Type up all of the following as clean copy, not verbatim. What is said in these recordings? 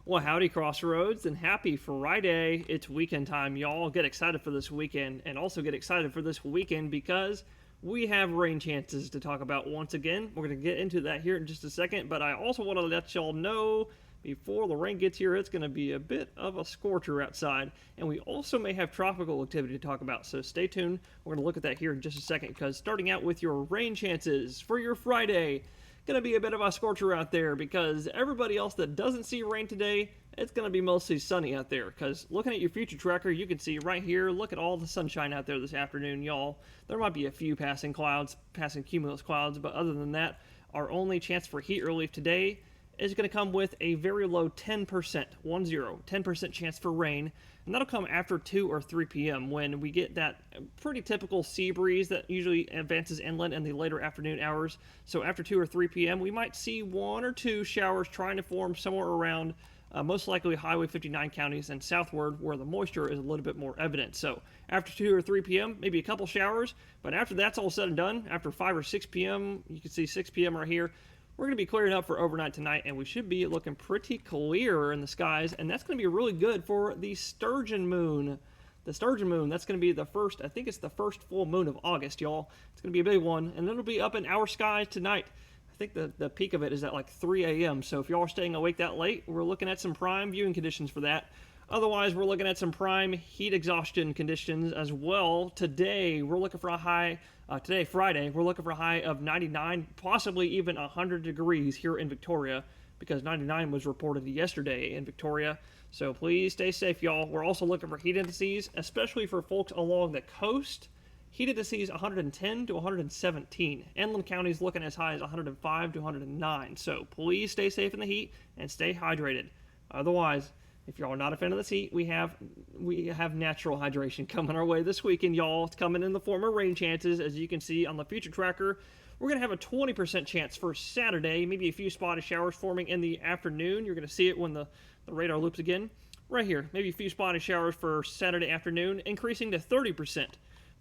Well, howdy, Crossroads, and happy Friday. It's weekend time, y'all. Get excited for this weekend, and also get excited for this weekend because we have rain chances to talk about once again. We're going to get into that here in just a second, but I also want to let y'all know before the rain gets here, it's going to be a bit of a scorcher outside, and we also may have tropical activity to talk about, so stay tuned. We're going to look at that here in just a second because starting out with your rain chances for your Friday, going to be a bit of a scorcher out there because everybody else that doesn't see rain today, it's going to be mostly sunny out there. Because looking at your future tracker, you can see right here, look at all the sunshine out there this afternoon, y'all. There might be a few passing cumulus clouds, but other than that, our only chance for heat relief today is going to come with a very low 10%, 10% chance for rain, and that'll come after 2 or 3 p.m. when we get that pretty typical sea breeze that usually advances inland in the later afternoon hours. So after 2 or 3 p.m., we might see 1 or 2 showers trying to form somewhere around most likely Highway 59 counties and southward where the moisture is a little bit more evident. So after 2 or 3 p.m., maybe a couple showers, but after that's all said and done, after 5 or 6 p.m., you can see 6 p.m. right here, we're going to be clearing up for overnight tonight, and we should be looking pretty clear in the skies, and that's going to be really good for the Sturgeon Moon. The Sturgeon Moon, that's going to be the first, I think it's the first full moon of August, y'all. It's going to be a big one, and it'll be up in our skies tonight. I think the peak of it is at like 3 a.m., so if y'all are staying awake that late, we're looking at some prime viewing conditions for that. Otherwise, we're looking at some prime heat exhaustion conditions as well. Today, we're looking for a high, today, Friday, we're looking for a high of 99, possibly even 100 degrees here in Victoria, because 99 was reported yesterday in Victoria. So please stay safe, y'all. We're also looking for heat indices, especially for folks along the coast. Heat indices 110 to 117. Inland counties looking as high as 105 to 109. So please stay safe in the heat and stay hydrated. Otherwise, if y'all are not a fan of this heat, we have natural hydration coming our way this weekend, y'all. It's coming in the form of rain chances, as you can see on the future tracker. We're going to have a 20% chance for Saturday, maybe a few spotty showers forming in the afternoon. You're going to see it when the radar loops again. Right here, maybe a few spotty showers for Saturday afternoon, increasing to 30%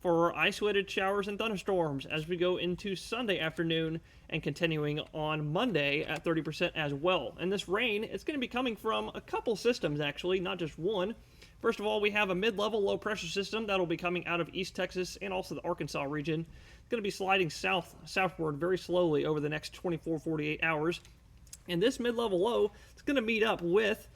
for isolated showers and thunderstorms as we go into Sunday afternoon and continuing on Monday at 30% as well. And this rain, it's going to be coming from a couple systems actually, not just one. First of all, we have a mid-level low pressure system that'll be coming out of East Texas and also the Arkansas region. It's going to be sliding southward very slowly over the next 24-48 hours. And this mid-level low is going to meet up with,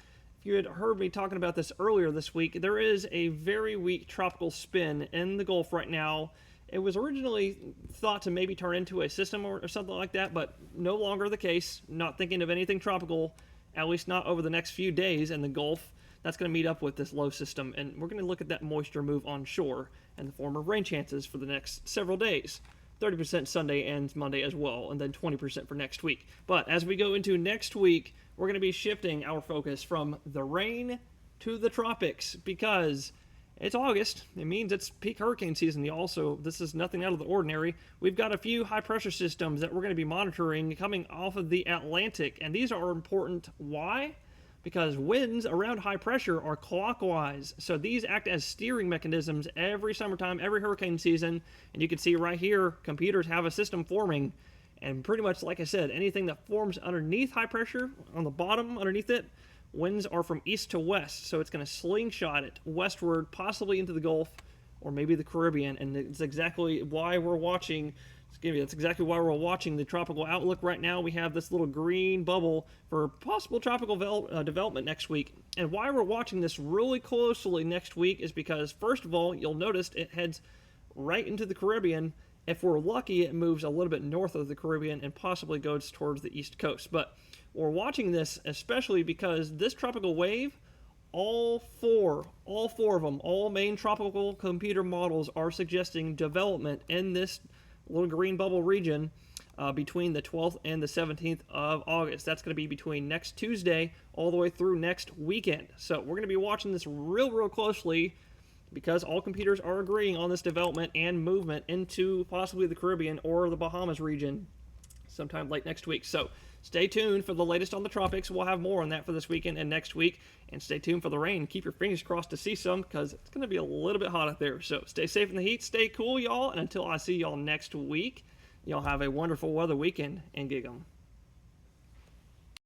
you had heard me talking about this earlier this week, there is a very weak tropical spin in the Gulf right now. It was originally thought to maybe turn into a system or something like that, but no longer the case. Not thinking of anything tropical, at least not over the next few days in the Gulf. That's going to meet up with this low system, and we're going to look at that moisture move onshore in the form of rain chances for the next several days. 30% Sunday and Monday as well, and then 20% for next week. But as we go into next week, we're going to be shifting our focus from the rain to the tropics because it's August. It means it's peak hurricane season, y'all, so this is nothing out of the ordinary. We've got a few high-pressure systems that we're going to be monitoring coming off of the Atlantic, and these are important. Why? Because winds around high pressure are clockwise, so these act as steering mechanisms every summertime, every hurricane season, and you can see right here, computers have a system forming, and pretty much, like I said, anything that forms underneath high pressure, on the bottom underneath it, winds are from east to west, so it's going to slingshot it westward, possibly into the Gulf, or maybe the Caribbean, and it's exactly why we're watching. That's exactly why we're watching the tropical outlook right now. We have this little green bubble for possible tropical development next week. And why we're watching this really closely next week is because, first of all, you'll notice it heads right into the Caribbean. If we're lucky, it moves a little bit north of the Caribbean and possibly goes towards the east coast. But we're watching this especially because this tropical wave, all four of them, all main tropical computer models are suggesting development in this little green bubble region between the 12th and the 17th of August. That's going to be between next Tuesday all the way through next weekend. So we're going to be watching this real closely because all computers are agreeing on this development and movement into possibly the Caribbean or the Bahamas region sometime late next week. So stay tuned for the latest on the tropics. We'll have more on that for this weekend and next week. And stay tuned for the rain. Keep your fingers crossed to see some because it's going to be a little bit hot out there. So stay safe in the heat. Stay cool, y'all. And until I see y'all next week, y'all have a wonderful weather weekend and gig 'em.